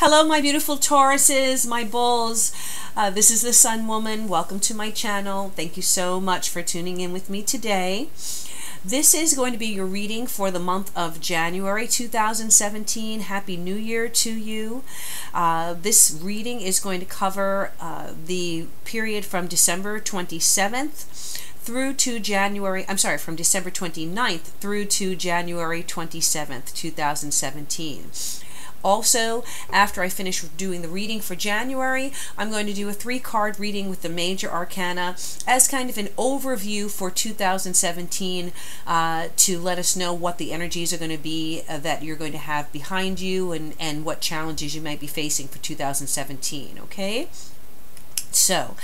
Hello, my beautiful Tauruses, my bulls. This is the Sun Woman. Welcome to my channel. Thank you so much for tuning in with me today. This is going to be your reading for the month of January 2017. Happy New Year to you. This reading is going to cover the period from December 27th through to from December 29th through to January 27th, 2017. Also, after I finish doing the reading for January, I'm going to do a 3-card reading with the major arcana as kind of an overview for 2017 to let us know what the energies are going to be that you're going to have behind you and what challenges you might be facing for 2017, okay? So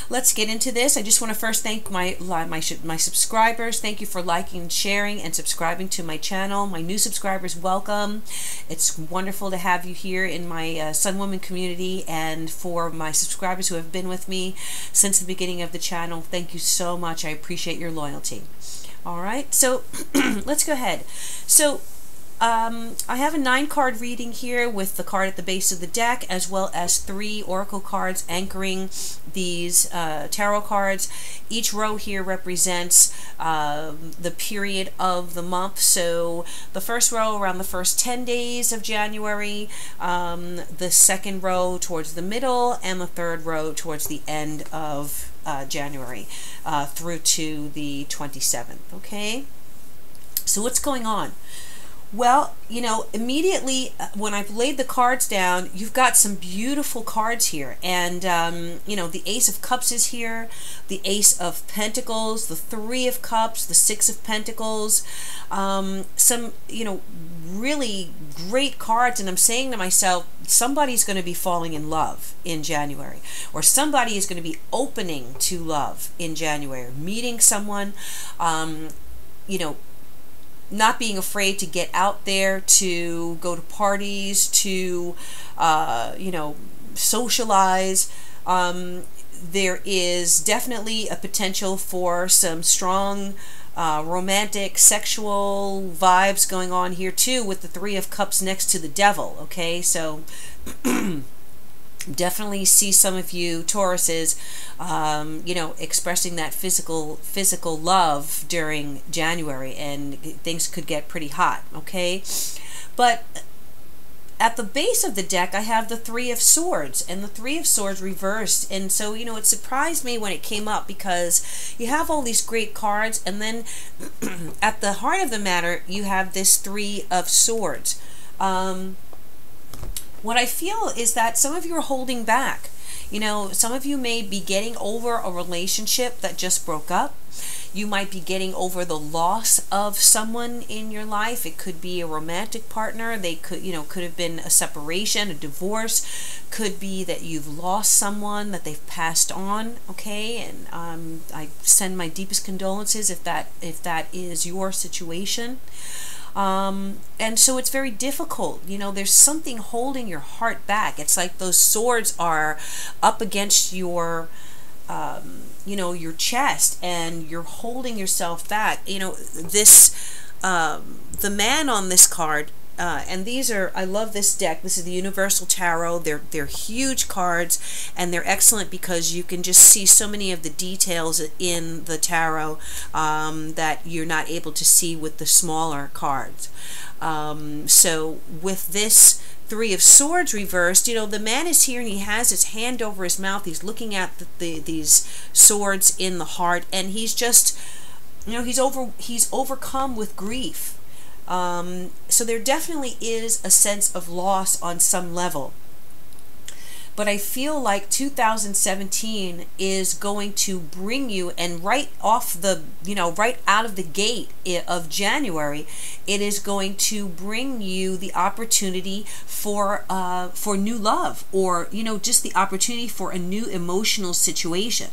let's get into this. I just want to first thank my subscribers. Thank you for liking, sharing, and subscribing to my channel. My new subscribers, welcome. It's wonderful to have you here in my Sun Woman community, and for my subscribers who have been with me since the beginning of the channel, thank you so much. I appreciate your loyalty. All right, so let's go ahead. So I have a 9-card reading here with the card at the base of the deck, as well as 3 oracle cards anchoring these tarot cards. Each row here represents the period of the month. So the first row around the first 10 days of January, the second row towards the middle, and the third row towards the end of January through to the 27th. Okay, so what's going on? Well, you know, immediately when I've laid the cards down, you've got some beautiful cards here. And, you know, the Ace of Cups is here, the Ace of Pentacles, the 3 of Cups, the 6 of Pentacles, some, you know, really great cards. And I'm saying to myself, somebody's going to be falling in love in January, or somebody is going to be opening to love in January, meeting someone, you know, not being afraid to get out there, to go to parties, to, you know, socialize. There is definitely a potential for some strong romantic, sexual vibes going on here too, with the 3 of Cups next to the Devil. Okay, so definitely see some of you Tauruses, you know, expressing that physical love during January, and things could get pretty hot. Okay, but at the base of the deck, I have the 3 of Swords, and the 3 of Swords reversed. And so, you know, it surprised me when it came up, because you have all these great cards, and then at the heart of the matter, you have this 3 of Swords. What I feel is that some of you are holding back. You know, some of you may be getting over a relationship that just broke up. You might be getting over the loss of someone in your life. It could be a romantic partner. They could, you know, could have been a separation, a divorce. Could be that you've lost someone, that they've passed on. Okay, and I send my deepest condolences if that is your situation. And so it's very difficult. You know, there's something holding your heart back. It's like those swords are up against your, you know, your chest, and you're holding yourself back. You know, this, the man on this card, and these are, I love this deck. This is the Universal Tarot. They're huge cards, and they're excellent because you can just see so many of the details in the tarot that you're not able to see with the smaller cards. So with this 3 of Swords reversed, you know, the man is here and he has his hand over his mouth. He's looking at these swords in the heart, and he's just, you know, he's overcome with grief. So there definitely is a sense of loss on some level. But I feel like 2017 is going to bring you, and right off the, you know, right out of the gate of January, it is going to bring you the opportunity for new love, or, you know, just the opportunity for a new emotional situation.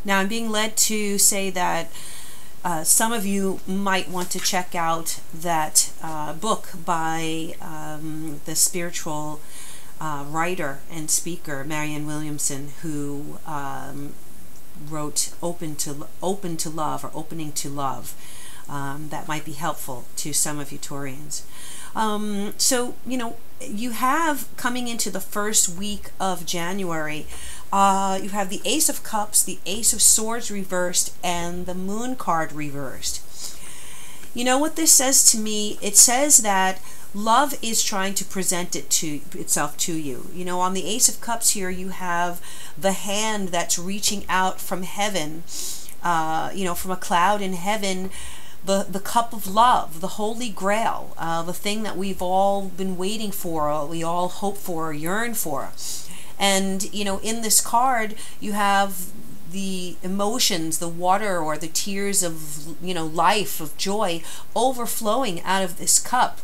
Now, I'm being led to say that some of you might want to check out that book by the spiritual writer and speaker Marianne Williamson, who wrote Open to Love, or Opening to Love. That might be helpful to some of you Taurians. So, you know, you have, coming into the first week of January, you have the Ace of Cups, the Ace of Swords reversed, and the Moon card reversed. You know what this says to me? It says that love is trying to present itself to you. You know, on the Ace of Cups here, you have the hand that's reaching out from heaven, you know, from a cloud in heaven, the cup of love, the Holy Grail, the thing that we've all been waiting for, or we all hope for, or yearn for. And, you know, in this card, you have the emotions, the water or the tears of, you know, life, of joy, overflowing out of this cup.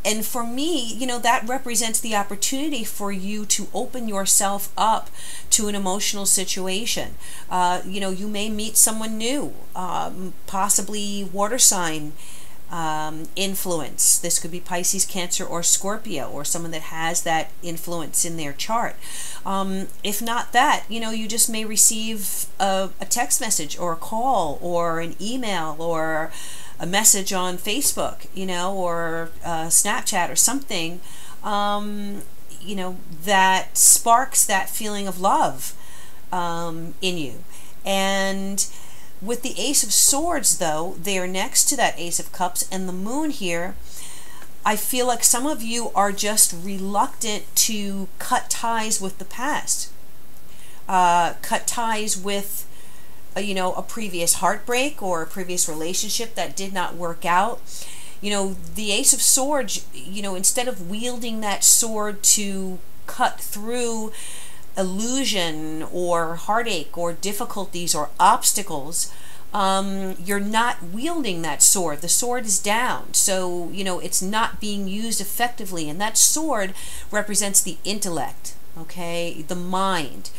And for me, you know, that represents the opportunity for you to open yourself up to an emotional situation. You know, you may meet someone new, possibly water sign influence. This could be Pisces, Cancer, or Scorpio, or someone that has that influence in their chart. If not that, you know, you just may receive a text message or a call or an email or a message on Facebook, you know, or Snapchat or something, you know, that sparks that feeling of love in you. And with the Ace of Swords, though, they're next to that Ace of Cups and the Moon here. I feel like some of you are just reluctant to cut ties with the past, cut ties with you know, a previous heartbreak or a previous relationship that did not work out. You know, the Ace of Swords, you know, instead of wielding that sword to cut through illusion or heartache or difficulties or obstacles, you're not wielding that sword. The sword is down, so, you know, it's not being used effectively. And that sword represents the intellect, okay, the mind.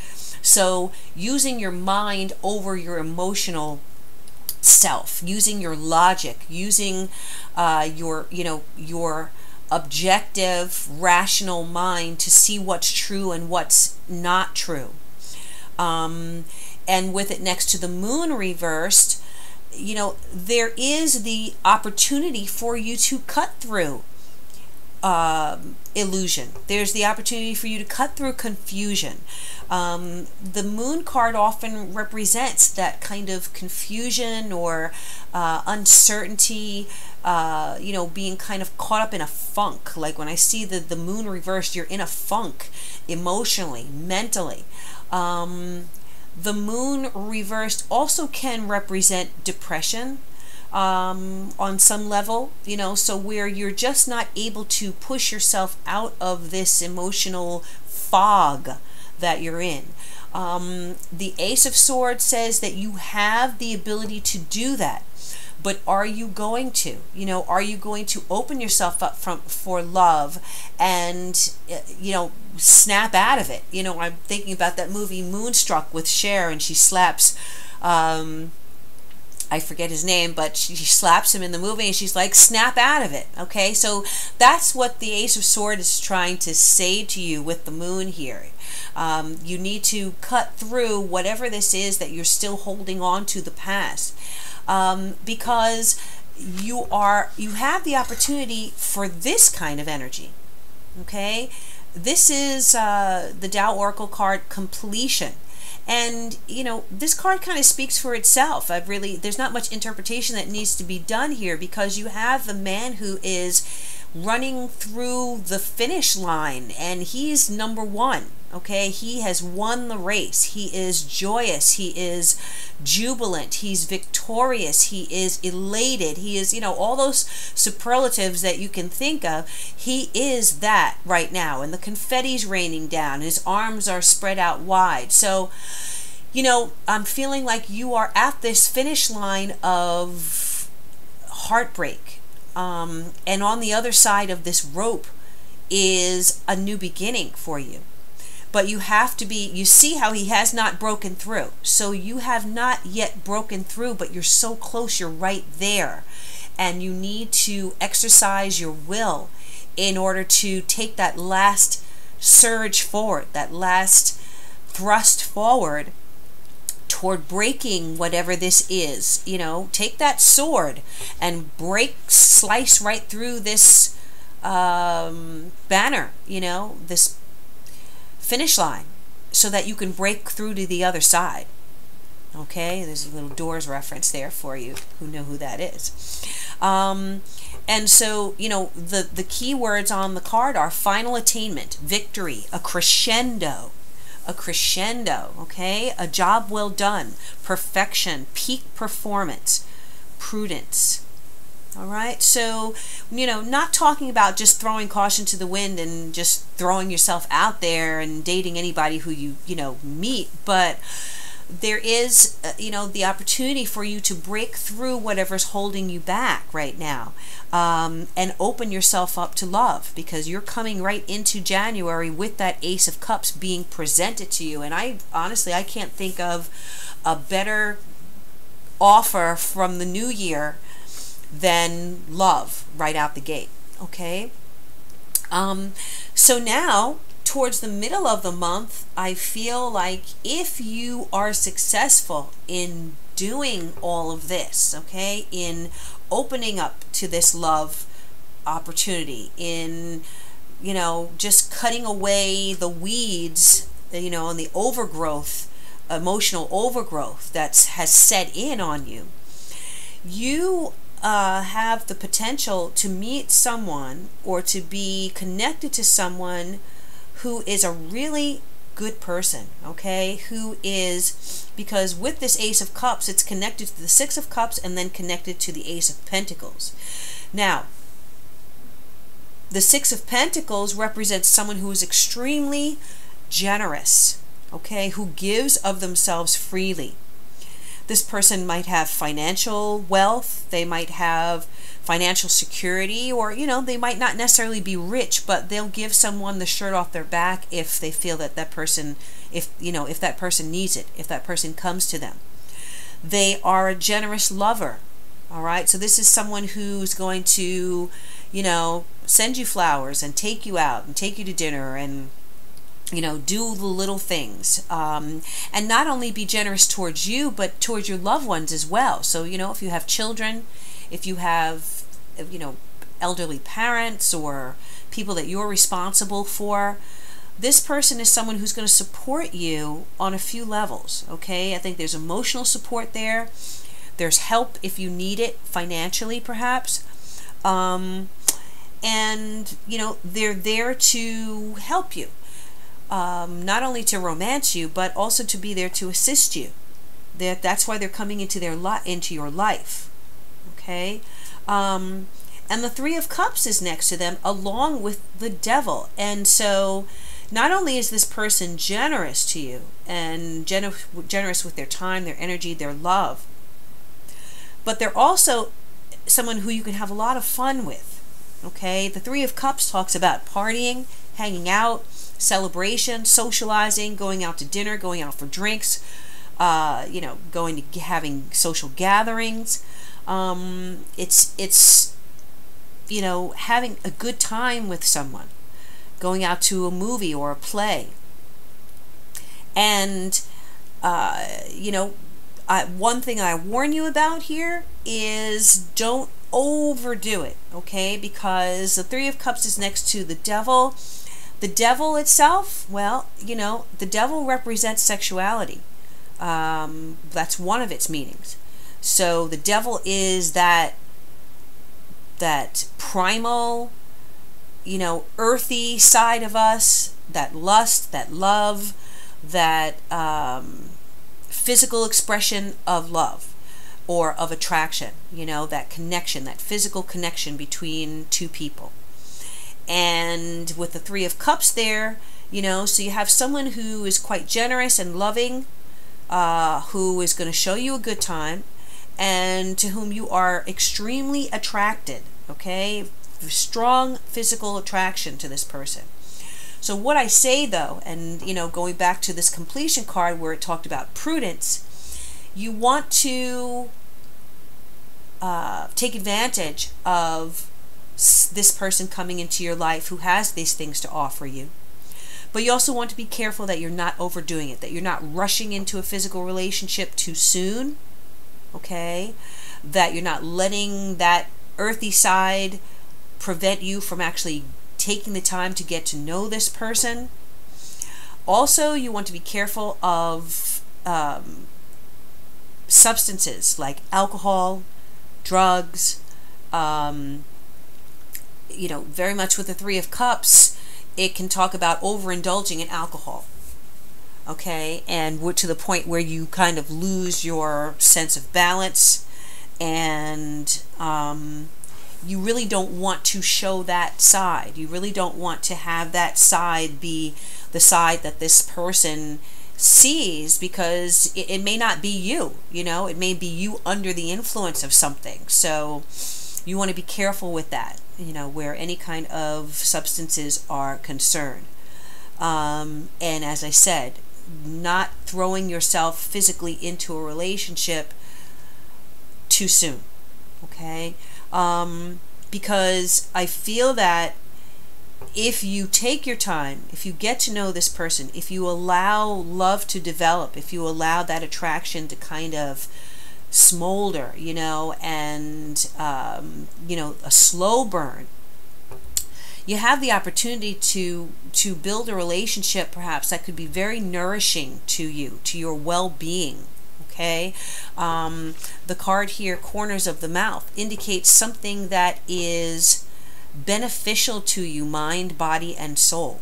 So using your mind over your emotional self, using your logic, using your, you know, your objective, rational mind to see what's true and what's not true. And with it next to the Moon reversed, you know, there is the opportunity for you to cut through illusion. There's the opportunity for you to cut through confusion. The Moon card often represents that kind of confusion or uncertainty, you know, being kind of caught up in a funk. Like when I see the Moon reversed, you're in a funk emotionally, mentally. The Moon reversed also can represent depression, on some level, you know, so where you're just not able to push yourself out of this emotional fog that you're in. The Ace of Swords says that you have the ability to do that, but are you going to? You know, are you going to open yourself up for love and, you know, snap out of it? You know, I'm thinking about that movie Moonstruck with Cher, and she slaps, I forget his name, but she slaps him in the movie and she's like, snap out of it. Okay, so that's what the Ace of Swords is trying to say to you with the Moon here. You need to cut through whatever this is that you're still holding on to the past, because you have the opportunity for this kind of energy. Okay, this is the Tao Oracle card, completion. And, you know, this card kind of speaks for itself. There's not much interpretation that needs to be done here, because you have the man who is running through the finish line, and he's number one. Okay, he has won the race. He is joyous. He is jubilant. He's victorious. He is elated. He is, you know, all those superlatives that you can think of. He is that right now. And the confetti's raining down. His arms are spread out wide. So, you know, I'm feeling like you are at this finish line of heartbreak. And on the other side of this rope is a new beginning for you. But you have to be, you see how he has not broken through. So you have not yet broken through, but you're so close, you're right there. And you need to exercise your will in order to take that last surge forward, that last thrust forward toward breaking whatever this is. You know, take that sword and slice right through this banner, you know, this finish line, so that you can break through to the other side. Okay, there's a little Doors reference there for you who know who that is. And so, you know, the key words on the card are final attainment, victory, a crescendo, okay? A job well done, perfection, peak performance, prudence. All right, so, you know, not talking about just throwing caution to the wind and just throwing yourself out there and dating anybody who you know, meet, but there is, you know, the opportunity for you to break through whatever's holding you back right now, and open yourself up to love, because you're coming right into January with that Ace of Cups being presented to you. And I honestly can't think of a better offer from the new year than love right out the gate. Okay, so now towards the middle of the month, I feel like if you are successful in doing all of this, okay, in opening up to this love opportunity, in, you know, just cutting away the weeds, you know, and the overgrowth, emotional overgrowth that has set in on you, you have the potential to meet someone or to be connected to someone who is a really good person, okay? Who is, because with this Ace of Cups, it's connected to the Six of Cups and then connected to the Ace of Pentacles. Now, the Six of Pentacles represents someone who is extremely generous, okay? Who gives of themselves freely. This person might have financial wealth, they might have financial security, or, you know, they might not necessarily be rich, but they'll give someone the shirt off their back if they feel that that person, if, you know, if that person needs it, if that person comes to them. They are a generous lover, all right? So this is someone who's going to, you know, send you flowers and take you out and take you to dinner and, you know, do the little things, and not only be generous towards you, but towards your loved ones as well. So, you know, if you have children, if you have, you know, elderly parents or people that you're responsible for, this person is someone who's going to support you on a few levels, okay? I think there's emotional support there. There's help if you need it, financially perhaps. And, you know, they're there to help you. Not only to romance you, but also to be there to assist you. That's why they're coming into into your life. Okay, and the Three of Cups is next to them, along with the Devil. And so, not only is this person generous to you and generous with their time, their energy, their love, but they're also someone who you can have a lot of fun with. Okay, the Three of Cups talks about partying, hanging out, celebration, socializing, going out to dinner, going out for drinks, you know, going to having social gatherings. It's you know, having a good time with someone, going out to a movie or a play. And you know, one thing I warn you about here is don't overdo it, okay? Because the Three of Cups is next to the Devil. The Devil itself, well, you know, the Devil represents sexuality. That's one of its meanings. So the Devil is that primal, you know, earthy side of us, that lust, that love, that physical expression of love or of attraction, you know, that connection, that physical connection between two people. And with the Three of Cups there, you know, so you have someone who is quite generous and loving, who is going to show you a good time, and to whom you are extremely attracted, okay? Strong physical attraction to this person. So what I say though, and, you know, going back to this completion card where it talked about prudence, you want to take advantage of this person coming into your life who has these things to offer you. But you also want to be careful that you're not overdoing it, that you're not rushing into a physical relationship too soon, okay? That you're not letting that earthy side prevent you from actually taking the time to get to know this person. Also, you want to be careful of substances like alcohol, drugs, very much with the Three of Cups, it can talk about overindulging in alcohol. Okay, and to the point where you kind of lose your sense of balance, and you really don't want to show that side. You really don't want to have that side be the side that this person sees, because it may not be you, it may be you under the influence of something. So you want to be careful with that, where any kind of substances are concerned. And as I said, not throwing yourself physically into a relationship too soon, okay? Because I feel that if you take your time, if you get to know this person, if you allow love to develop, if you allow that attraction to kind of smolder, and a slow burn, you have the opportunity to build a relationship perhaps that could be very nourishing to you, to your well-being. Okay, the card here, Corners of the Mouth, indicates something that is beneficial to you, mind, body, and soul.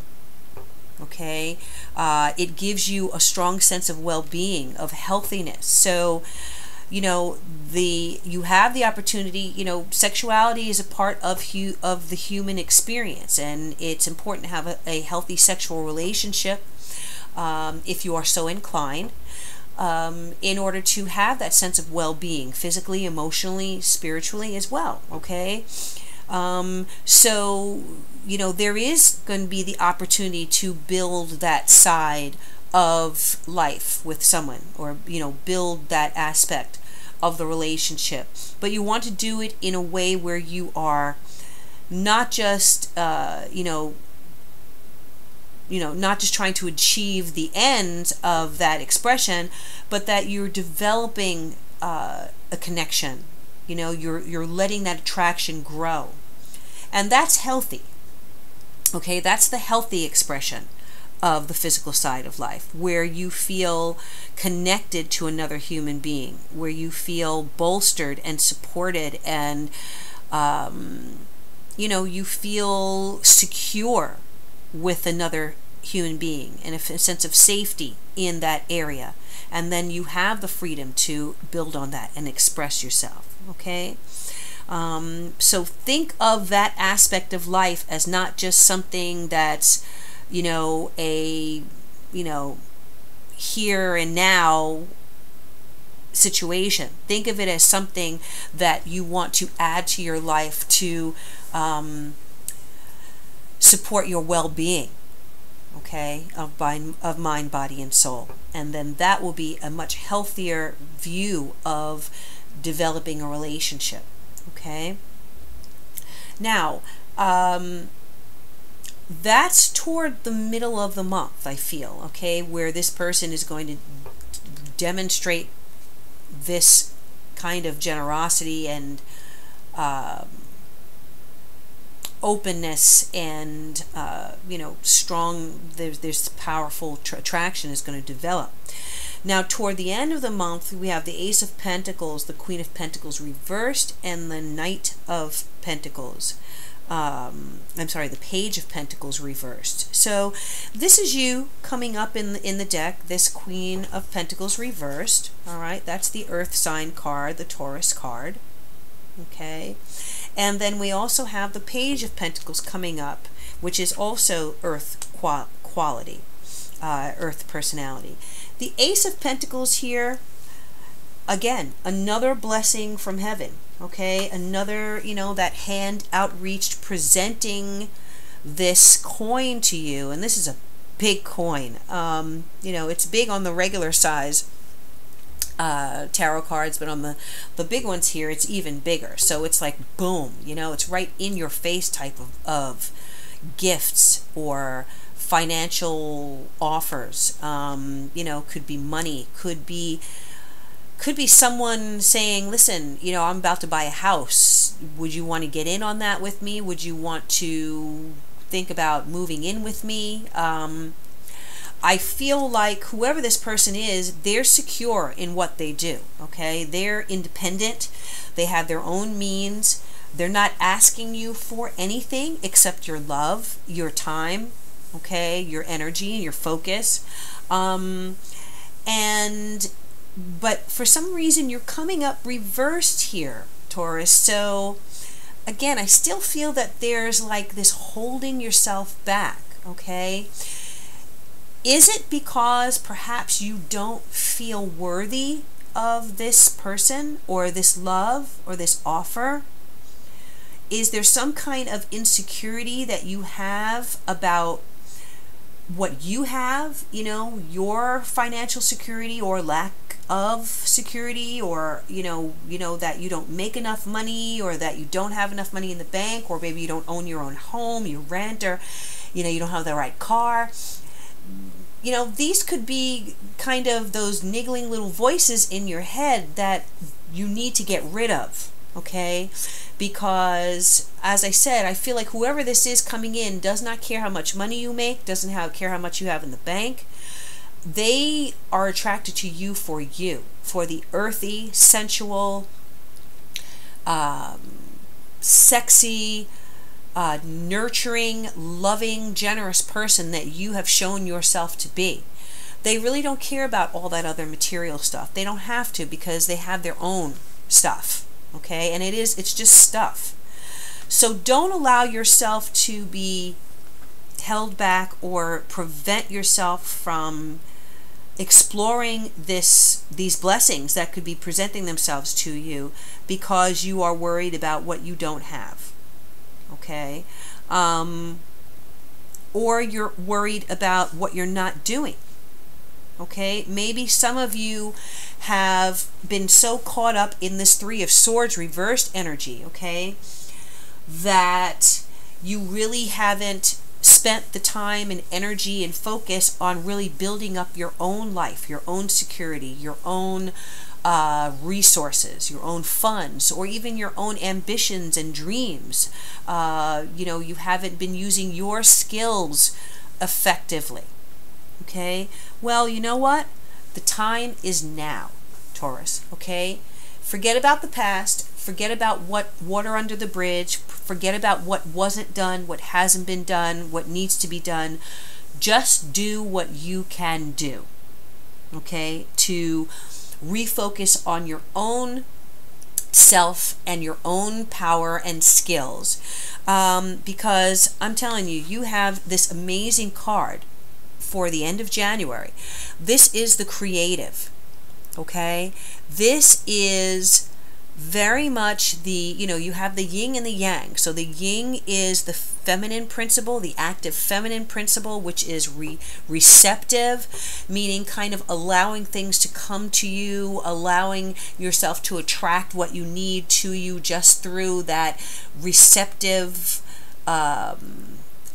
Okay, it gives you a strong sense of well-being, of healthiness. So you have the opportunity. Sexuality is a part of the human experience, and it's important to have a healthy sexual relationship, if you are so inclined, in order to have that sense of well-being, physically, emotionally, spiritually as well. Okay, so there is going to be the opportunity to build that side of life with someone, or build that aspect of the relationship. But you want to do it in a way where you are not just not just trying to achieve the end of that expression, but that you're developing a connection. You're letting that attraction grow, and that's healthy. Okay, that's the healthy expression of the physical side of life, where you feel connected to another human being, where you feel bolstered and supported, and you feel secure with another human being, and a sense of safety in that area. And then you have the freedom to build on that and express yourself. Okay, so think of that aspect of life as not just something that's a here and now situation. Think of it as something that you want to add to your life to support your well-being, okay, of mind, body, and soul. And then that will be a much healthier view of developing a relationship. Okay, now that's toward the middle of the month, I feel, okay, where this person is going to demonstrate this kind of generosity and openness, and strong, there's powerful attraction is going to develop. Now toward the end of the month, we have the Ace of Pentacles, the Queen of Pentacles reversed, and the Knight of Pentacles. The Page of Pentacles reversed. So this is you coming up in the deck, this Queen of Pentacles reversed. All right, that's the Earth sign card, the Taurus card. Okay, and then we also have the Page of Pentacles coming up, which is also Earth quality, Earth personality. The Ace of Pentacles here, again, another blessing from heaven. Okay, another, that hand outreached, presenting this coin to you. And this is a big coin. It's big on the regular size tarot cards, but on the big ones here, it's even bigger. So it's like, boom, it's right in your face type of gifts or financial offers. Could be money, could be someone saying, listen, I'm about to buy a house. would you want to get in on that with me? Would you want to think about moving in with me? I feel like whoever this person is, they're secure in what they do, okay? They're independent. They have their own means. They're not asking you for anything except your love, your time, okay, your energy and your focus. But for some reason, you're coming up reversed here, Taurus. So again, I still feel that there's like this holding yourself back, okay? Is it because perhaps you don't feel worthy of this person or this love or this offer? Is there some kind of insecurity that you have about what you have, you know, your financial security or lack of security, or you know that you don't make enough money, or that you don't have enough money in the bank, or maybe you don't own your own home, you rent, or you don't have the right car. These could be kind of those niggling little voices in your head that you need to get rid of, okay? Because, as I said, I feel like whoever this is coming in does not care how much money you make, doesn't care how much you have in the bank. They are attracted to you, for the earthy, sensual, sexy, nurturing, loving, generous person that you have shown yourself to be. They really don't care about all that other material stuff. They don't have to, because they have their own stuff, okay? And it's just stuff. So don't allow yourself to be held back or prevent yourself from exploring these blessings that could be presenting themselves to you, because you are worried about what you don't have. Okay, or you're worried about what you're not doing. Okay, maybe some of you have been so caught up in this Three of Swords reversed energy, okay, that you really haven't spent the time and energy and focus on really building up your own life, your own security, your own resources, your own funds, or even your own ambitions and dreams. You haven't been using your skills effectively. Okay? Well, you know what? The time is now, Taurus. Okay? Forget about the past. Forget about what water under the bridge. Forget about what wasn't done, what hasn't been done, what needs to be done. Just do what you can do. Okay? To refocus on your own self and your own power and skills, because I'm telling you, you have this amazing card for the end of January. This is the creative, okay? This is very much you have the yin and the yang. So the yin is the feminine principle, the active feminine principle, which is receptive, meaning kind of allowing things to come to you, allowing yourself to attract what you need to you just through that receptive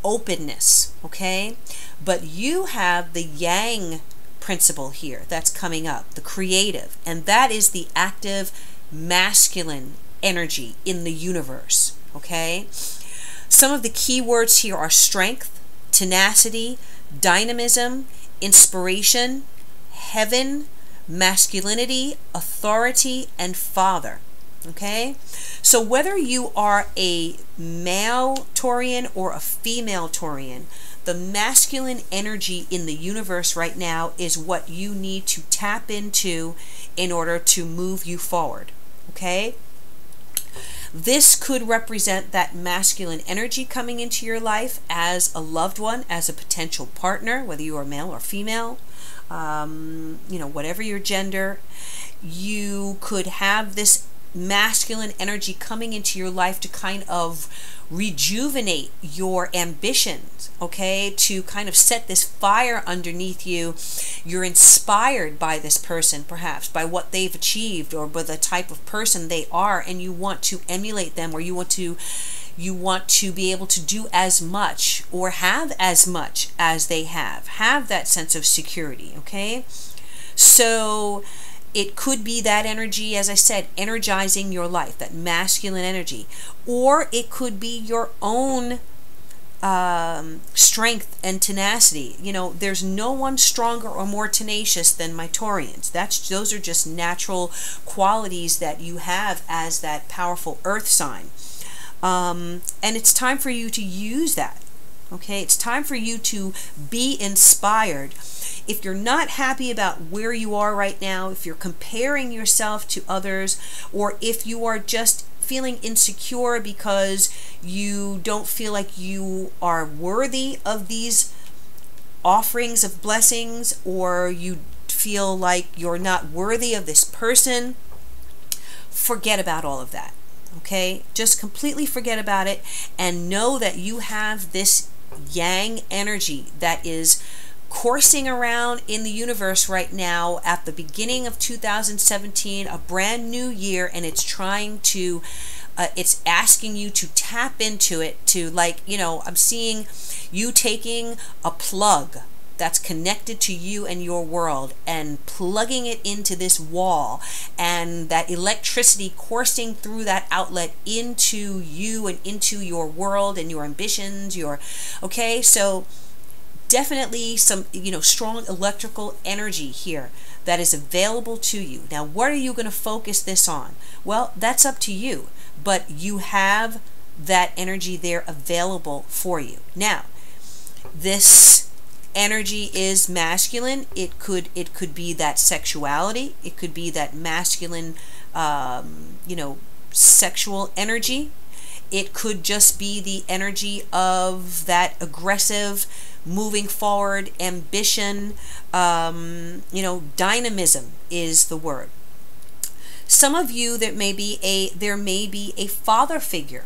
openness, okay? But you have the yang principle here that's coming up, the creative, and that is the active masculine energy in the universe, okay? Some of the key words here are strength, tenacity, dynamism, inspiration, heaven, masculinity, authority, and father, okay? So whether you are a male Taurian or a female Taurian, the masculine energy in the universe right now is what you need to tap into in order to move you forward. Okay? This could represent that masculine energy coming into your life as a loved one, as a potential partner, whether you are male or female, whatever your gender. You could have this masculine energy coming into your life to kind of rejuvenate your ambitions, okay? To kind of set this fire underneath you. You're inspired by this person, perhaps, by what they've achieved or by the type of person they are, and you want to emulate them, or you want to be able to do as much or have as much as they have that sense of security, okay? So It could be that energy, as I said, energizing your life, that masculine energy. Or it could be your own strength and tenacity. You know, there's no one stronger or more tenacious than my Taurians. Those are just natural qualities that you have as that powerful earth sign. And it's time for you to use that. Okay, it's time for you to be inspired. If you're not happy about where you are right now, if you're comparing yourself to others, or if you are just feeling insecure because you don't feel like you are worthy of these offerings of blessings, or you feel like you're not worthy of this person, forget about all of that. Okay, just completely forget about it, and know that you have this yang energy that is coursing around in the universe right now at the beginning of 2017, a brand new year, and it's trying to it's asking you to tap into it, to, like, you know, I'm seeing you taking a plug that's connected to you and your world and plugging it into this wall, and that electricity coursing through that outlet into you and into your world and your ambitions, okay, so definitely some, you know, strong electrical energy here that is available to you. Now, what are you going to focus this on? Well, that's up to you, but you have that energy there available for you. Now, this energy is masculine. It could be that sexuality. It could be that masculine, you know, sexual energy. It could just be the energy of that aggressive, moving forward, ambition, you know, dynamism is the word. Some of you, there may be a father figure,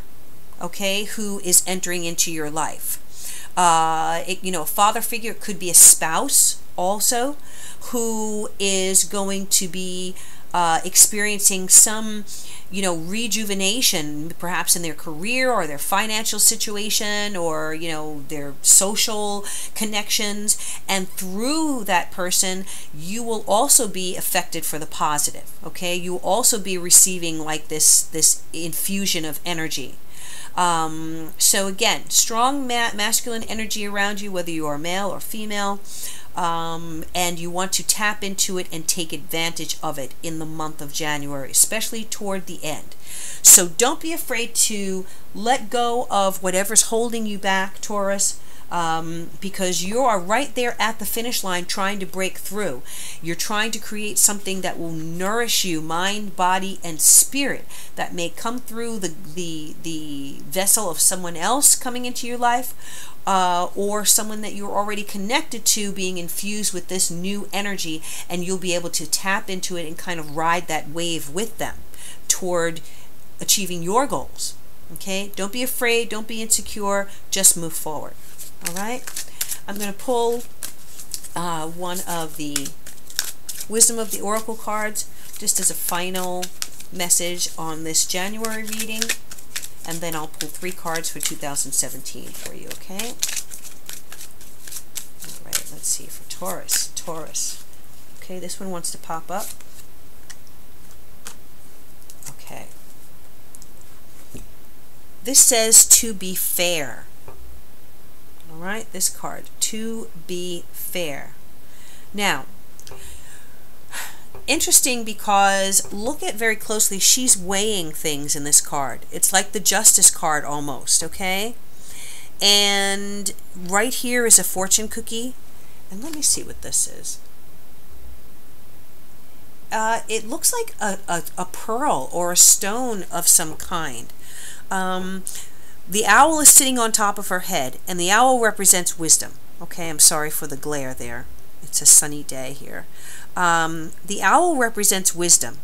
okay, who is entering into your life. You know, a father figure could be a spouse also, who is going to be experiencing some, you know, rejuvenation, perhaps in their career or their financial situation, or, you know, their social connections, and through that person you will also be affected for the positive. Okay, you will also be receiving like this infusion of energy. So again, strong masculine energy around you, whether you are male or female, and you want to tap into it and take advantage of it in the month of January, especially toward the end. So don't be afraid to let go of whatever's holding you back, Taurus, because you are right there at the finish line trying to break through. You're trying to create something that will nourish you, mind, body, and spirit, that may come through the vessel of someone else coming into your life, or someone that you're already connected to being infused with this new energy, and you'll be able to tap into it and kind of ride that wave with them toward achieving your goals. Okay, don't be afraid, don't be insecure, just move forward. All right, I'm going to pull one of the Wisdom of the Oracle cards just as a final message on this January reading, and then I'll pull 3 cards for 2017 for you, okay? All right, let's see, for Taurus. Okay, this one wants to pop up. Okay. This says to be fair. All right, this card, to be fair. Now, interesting, because look at very closely, she's weighing things in this card. It's like the Justice card almost, okay? And right here is a fortune cookie. And let me see what this is. It looks like a pearl or a stone of some kind. The owl is sitting on top of her head, and the owl represents wisdom. Okay, I'm sorry for the glare there. It's a sunny day here. The owl represents wisdom.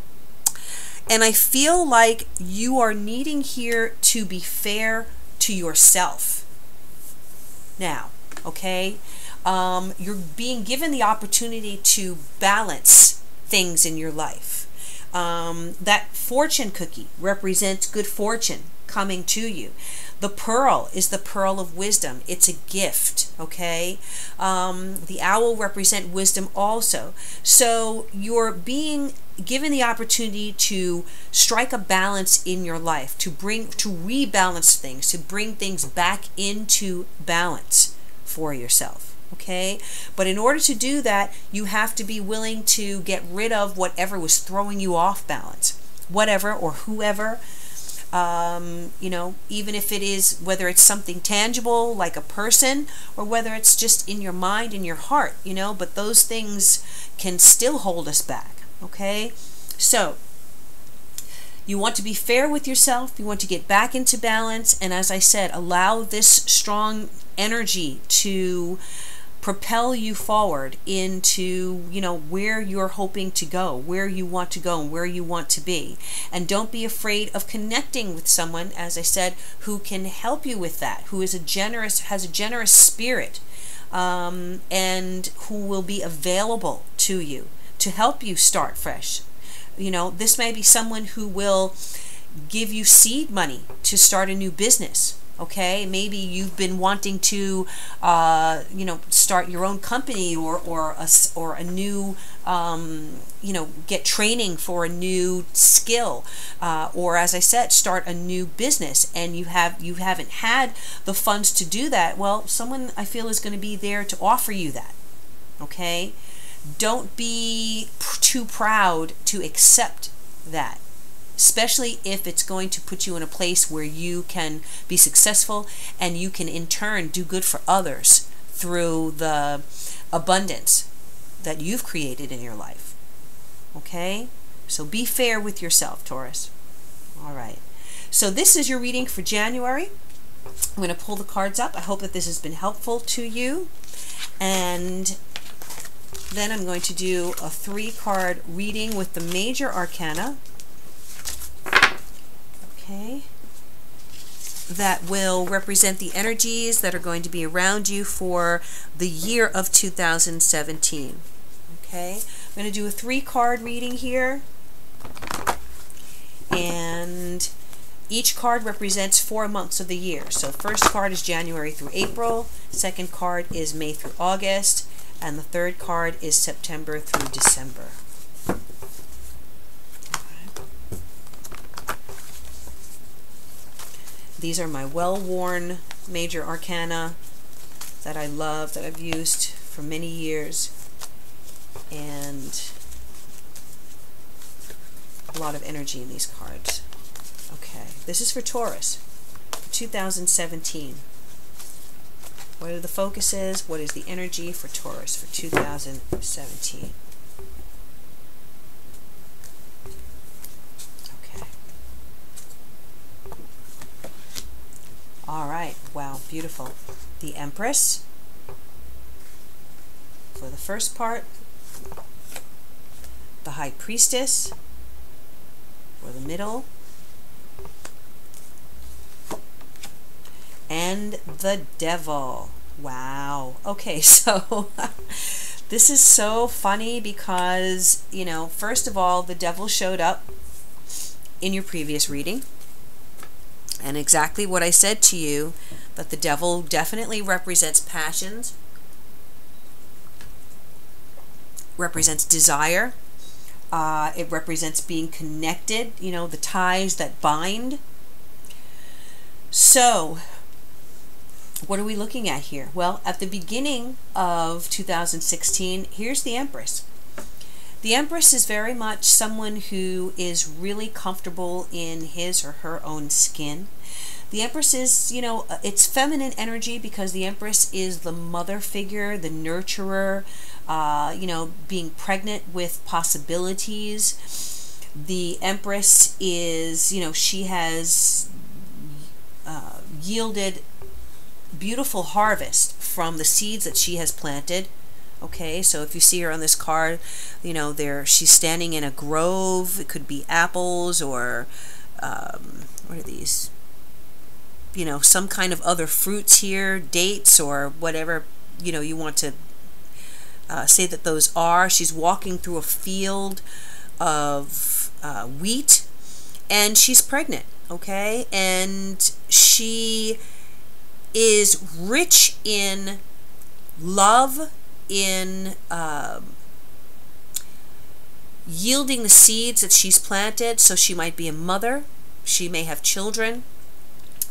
And I feel like you are needing here to be fair to yourself. Now, okay, you're being given the opportunity to balance things in your life. That fortune cookie represents good fortune coming to you. The pearl is the pearl of wisdom. It's a gift, okay? The owl represents wisdom also. So you're being given the opportunity to strike a balance in your life, to rebalance things, to bring things back into balance for yourself. Okay? But in order to do that, you have to be willing to get rid of whatever was throwing you off balance. Whatever or whoever, you know, even if it is, whether it's something tangible like a person, or whether it's just in your mind, in your heart, you know, but those things can still hold us back. Okay? So you want to be fair with yourself, you want to get back into balance, and as I said, allow this strong energy to propel you forward into, you know, where you're hoping to go, where you want to go, and where you want to be. And don't be afraid of connecting with someone, as I said, who can help you with that, who is has a generous spirit, and who will be available to you to help you start fresh. You know, this may be someone who will give you seed money to start a new business. Okay, maybe you've been wanting to, you know, start your own company, or a new, you know, get training for a new skill, or as I said, start a new business, and you haven't had the funds to do that. Well, someone, I feel, is going to be there to offer you that. Okay, don't be too proud to accept that, especially if it's going to put you in a place where you can be successful and you can in turn do good for others through the abundance that you've created in your life. Okay? So be fair with yourself, Taurus. All right. So this is your reading for January. I'm going to pull the cards up. I hope that this has been helpful to you. And then I'm going to do a 3-card reading with the major arcana. Okay, that will represent the energies that are going to be around you for the year of 2017. Okay, I'm going to do a 3-card reading here, and each card represents 4 months of the year. So first card is January through April, second card is May through August, and the third card is September through December. These are my well-worn major arcana that I love, that I've used for many years, and a lot of energy in these cards. Okay, this is for Taurus, 2017. What are the focuses? What is the energy for Taurus for 2017? All right, wow, beautiful. The Empress for the first part, the High Priestess for the middle, and the Devil. Wow. Okay, so this is so funny because, you know, first of all, the Devil showed up in your previous reading. And exactly what I said to you, that the Devil definitely represents passions, represents desire, it represents being connected, you know, the ties that bind. So, what are we looking at here? Well, at the beginning of 2016, here's the Empress. The Empress is very much someone who is really comfortable in his or her own skin. The Empress is, you know, it's feminine energy because the Empress is the mother figure, the nurturer, you know, being pregnant with possibilities. The Empress is, you know, she has yielded beautiful harvest from the seeds that she has planted. Okay, so if you see her on this card, you know, she's standing in a grove. It could be apples or what are these? You know, some kind of other fruits here, dates or whatever, you know, you want to say that those are. She's walking through a field of wheat, and she's pregnant. Okay, and she is rich in love, in yielding the seeds that she's planted. So she might be a mother. She may have children.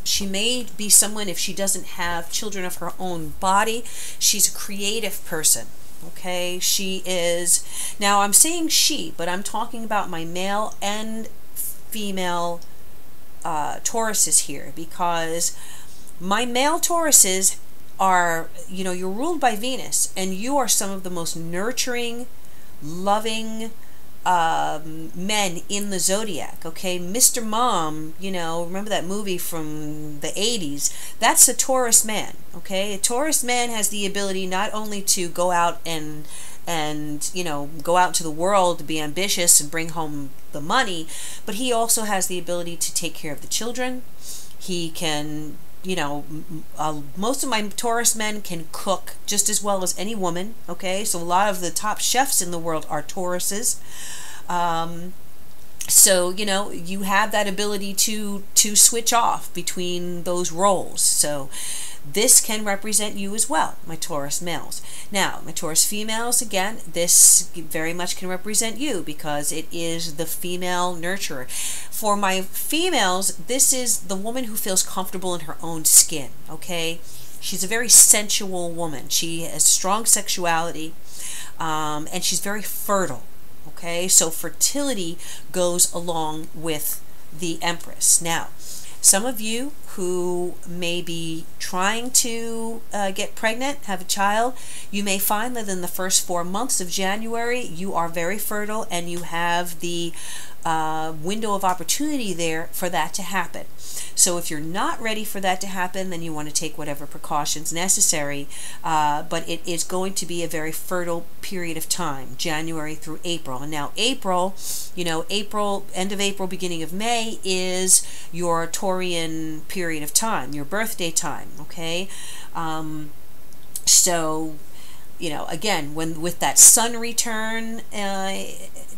She may be someone, if she doesn't have children of her own body, she's a creative person. Okay, she is, now I'm saying she, but I'm talking about my male and female Tauruses here, because my male Tauruses are, you know, you're ruled by Venus, and you are some of the most nurturing, loving men in the zodiac. Okay, Mr. Mom, you know, remember that movie from the 80s? That's a Taurus man. Okay, a Taurus man has the ability not only to go out and you know, go out into the world to be ambitious and bring home the money, but he also has the ability to take care of the children. He can, you know, most of my Taurus men can cook just as well as any woman. Okay, so a lot of the top chefs in the world are Tauruses. So, you know, you have that ability to switch off between those roles. So this can represent you as well, my Taurus males. Now, my Taurus females, again, this very much can represent you, because it is the female nurturer. For my females, this is the woman who feels comfortable in her own skin. Okay, she's a very sensual woman. She has strong sexuality, and she's very fertile. Okay, so fertility goes along with the Empress. Now, some of you who may be trying to get pregnant, have a child, you may find that in the first 4 months of January, you are very fertile, and you have the window of opportunity there for that to happen. So if you're not ready for that to happen, then you want to take whatever precautions necessary, but it is going to be a very fertile period of time, January through April. And now April, you know, April, end of April, beginning of May is your Taurian period of time, your birthday time. Okay, so, you know, again, when with that sun return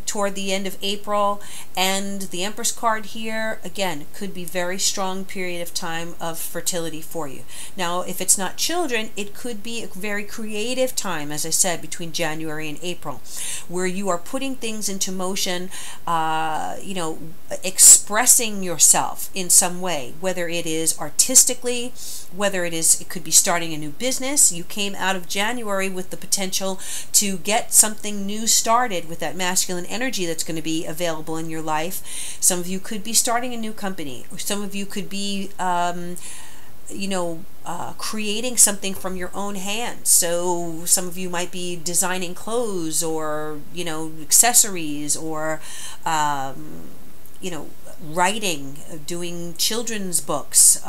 toward the end of April, and the Empress card here, again, could be very strong period of time of fertility for you. Now, if it's not children, it could be a very creative time, as I said, between January and April, where you are putting things into motion, you know, expressing yourself in some way, whether it is artistically, whether it could be starting a new business. You came out of January with the potential to get something new started with that masculine energy that's going to be available in your life. Some of you could be starting a new company, or some of you could be you know, creating something from your own hands. So some of you might be designing clothes, or, you know, accessories, or you know, writing, doing children's books,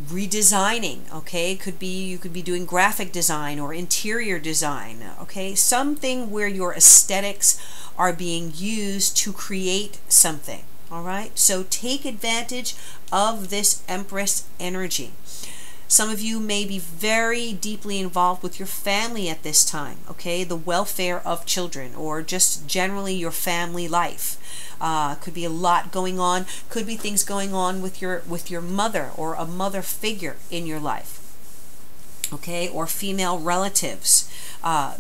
redesigning. Okay, could be, you could be doing graphic design or interior design. Okay, something where your aesthetics are being used to create something. All right, so take advantage of this Empress energy. Some of you may be very deeply involved with your family at this time. Okay, the welfare of children, or just generally your family life. Could be a lot going on. Could be things going on with your mother, or a mother figure in your life. Okay, or female relatives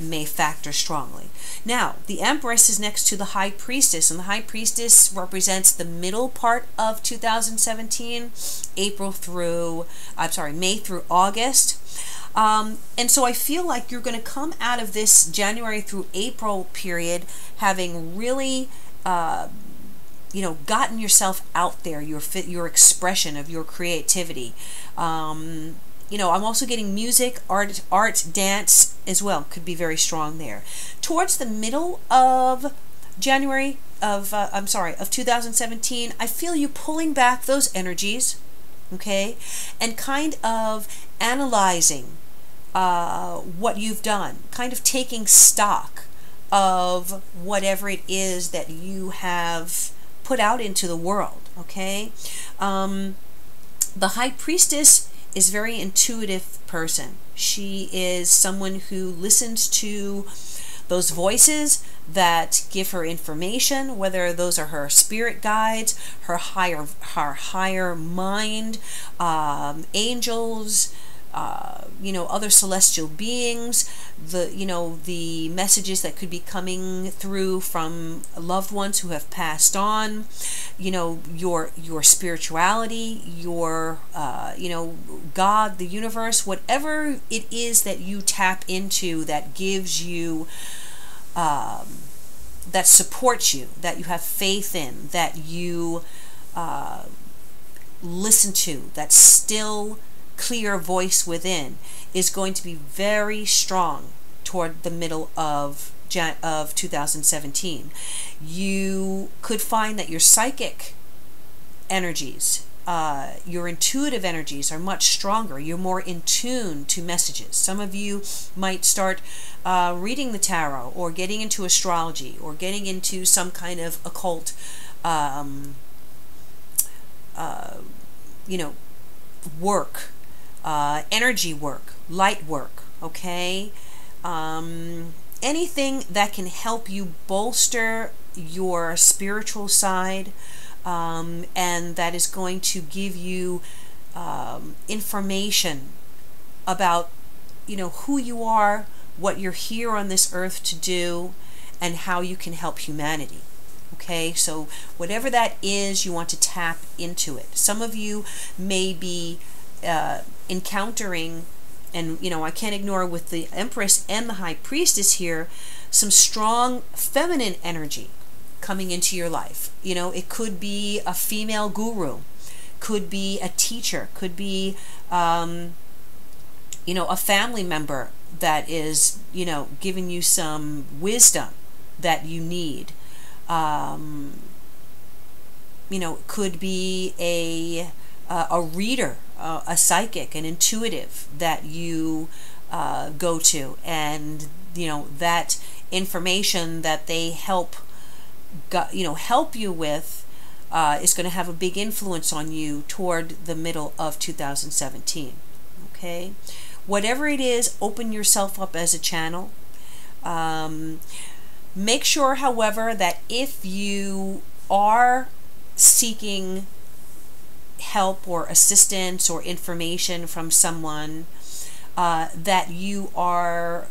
may factor strongly. Now, the Empress is next to the High Priestess, and the High Priestess represents the middle part of 2017, May through August. And so I feel like you're going to come out of this January through April period having really you know, gotten yourself out there, your expression of your creativity. You know, I'm also getting music, art, dance as well. Could be very strong there. Towards the middle of January of 2017, I feel you pulling back those energies, okay, and kind of analyzing what you've done, kind of taking stock of whatever it is that you have put out into the world. Okay, the High Priestess is a very intuitive person. She is someone who listens to those voices that give her information, whether those are her spirit guides, her higher mind, angels, other celestial beings, the messages that could be coming through from loved ones who have passed on, your spirituality, your, God, the universe, whatever it is that you tap into that gives you, that supports you, that you have faith in, that you listen to, that still clear voice within, is going to be very strong toward the middle of 2017. You could find that your psychic energies, your intuitive energies are much stronger. You're more in tune to messages. Some of you might start reading the tarot, or getting into astrology, or getting into some kind of occult work, energy work, light work, okay? Anything that can help you bolster your spiritual side, and that is going to give you information about, who you are, what you're here on this earth to do, and how you can help humanity. Okay, so whatever that is, you want to tap into it. Some of you may be encountering, and I can't ignore with the Empress and the High Priestess here, some strong feminine energy coming into your life. It could be a female guru, could be a teacher, could be a family member that is giving you some wisdom that you need. Could be a reader, a psychic, an intuitive that you go to, and that information that they help you with is going to have a big influence on you toward the middle of 2017. Okay, whatever it is, open yourself up as a channel. Make sure, however, that if you are seeking help or assistance or information from someone, that you are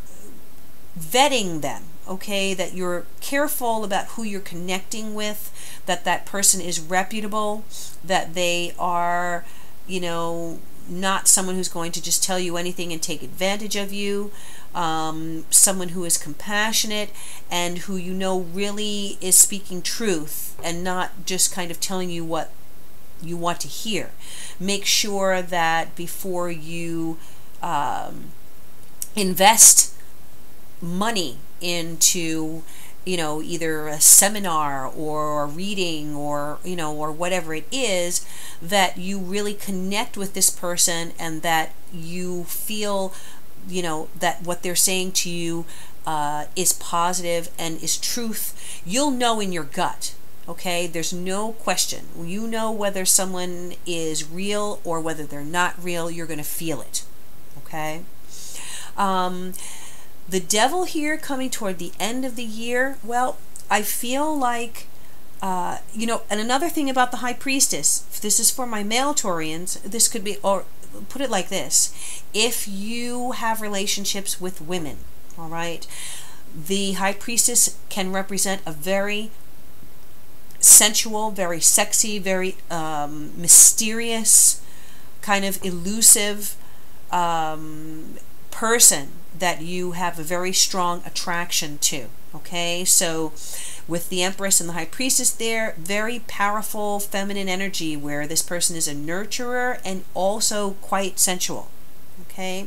vetting them, okay? That you're careful about who you're connecting with, that that person is reputable, that they are, not someone who's going to just tell you anything and take advantage of you. Someone who is compassionate and who really is speaking truth and not just kind of telling you what you want to hear. Make sure that before you invest money into either a seminar or a reading or or whatever it is, that you really connect with this person, and that you feel that what they're saying to you is positive and is truth. You'll know in your gut, okay? There's no question. You know whether someone is real or whether they're not real. You're going to feel it, okay? The devil here coming toward the end of the year, well, I feel like, and another thing about the High Priestess, if this is for my male Taurians, this could be, or put it like this: if you have relationships with women, all right, the High Priestess can represent a very sensual, very sexy, very mysterious, kind of elusive person that you have a very strong attraction to. Okay, so with the Empress and the High Priestess there, very powerful feminine energy where this person is a nurturer and also quite sensual. Okay,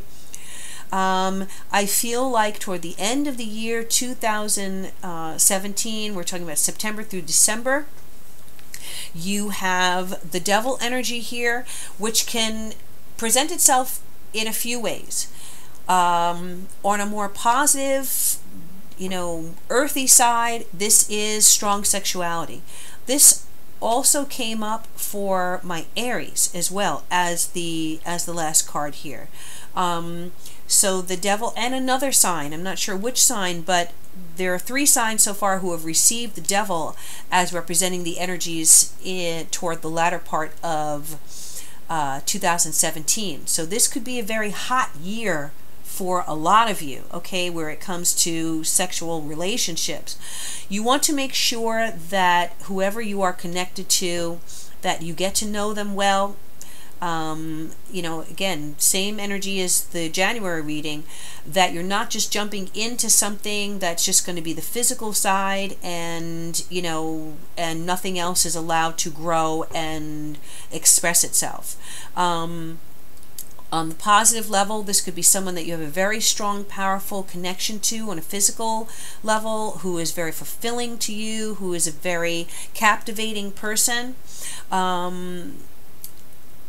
I feel like toward the end of the year 2017, we're talking about September through December, you have the devil energy here, which can present itself in a few ways. On a more positive, earthy side, this is strong sexuality. This also came up for my Aries as well as the last card here. So the devil and another sign, I'm not sure which sign, but there are 3 signs so far who have received the devil as representing the energies toward the latter part of 2017. So this could be a very hot year for a lot of you, okay, where it comes to sexual relationships. You want to make sure that whoever you are connected to, that you get to know them well. You know, again, same energy as the January reading, that you're not just jumping into something that's just going to be the physical side, and, you know, and nothing else is allowed to grow and express itself. On the positive level, this could be someone that you have a very strong, powerful connection to on a physical level, who is very fulfilling to you, who is a very captivating person.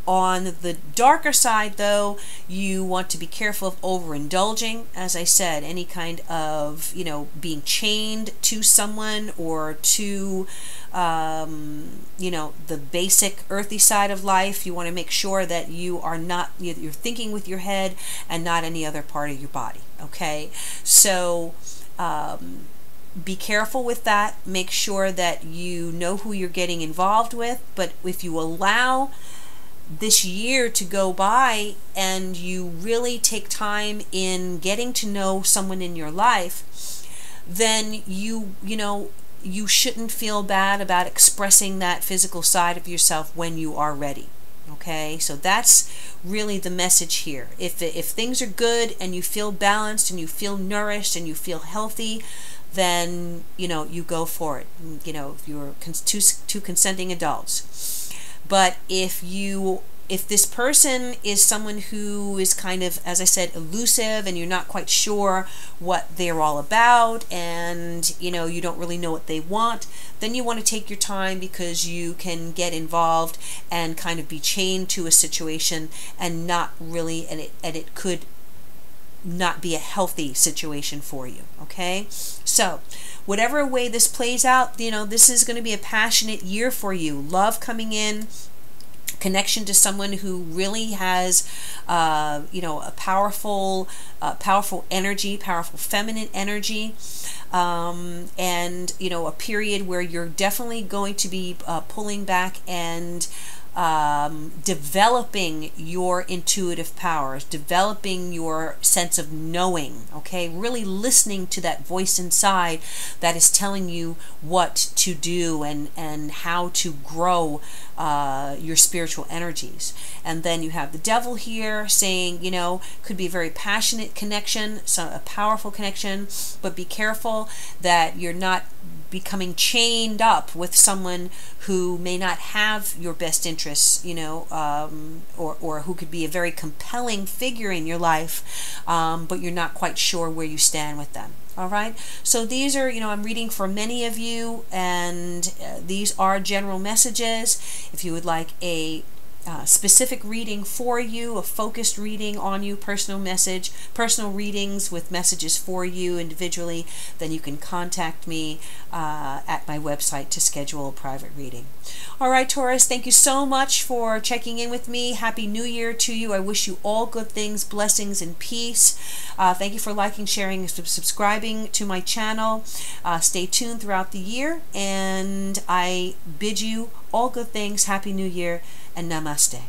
On the darker side, though, you want to be careful of overindulging. As I said, any kind of, you know, being chained to someone or to, you know, the basic earthy side of life. You want to make sure that you are not, you're thinking with your head and not any other part of your body. Okay, so be careful with that. Make sure that you know who you're getting involved with. But if you allow this year to go by and you really take time in getting to know someone in your life, then you know, you shouldn't feel bad about expressing that physical side of yourself when you are ready. Okay, so that's really the message here. If things are good and you feel balanced and you feel nourished and you feel healthy, then, you know, you go for it. You know, if you're two consenting adults. But if this person is someone who is kind of, as I said, elusive, and you're not quite sure what they're all about, and, you know, you don't really know what they want, then you want to take your time, because you can get involved and kind of be chained to a situation and not really, and it could not be a healthy situation for you. Okay, so whatever way this plays out, you know, this is going to be a passionate year for you. Love coming in, connection to someone who really has, you know, a powerful energy, powerful feminine energy, and, you know, a period where you're definitely going to be pulling back and developing your intuitive powers, developing your sense of knowing, okay, really listening to that voice inside that is telling you what to do and how to grow your spiritual energies. And then you have the devil here saying, you know, could be a very passionate connection, so a powerful connection, but be careful that you're not becoming chained up with someone who may not have your best interests, you know, or who could be a very compelling figure in your life, but you're not quite sure where you stand with them. All right, so these are, you know, I'm reading for many of you, and these are general messages. If you would like a specific reading for you, a focused reading on you, personal readings with messages for you individually, then you can contact me at my website to schedule a private reading. All right, Taurus, thank you so much for checking in with me. Happy New Year to you. I wish you all good things, blessings, and peace. Thank you for liking, sharing, and subscribing to my channel. Stay tuned throughout the year, and I bid you all good things. Happy New Year, and Namaste.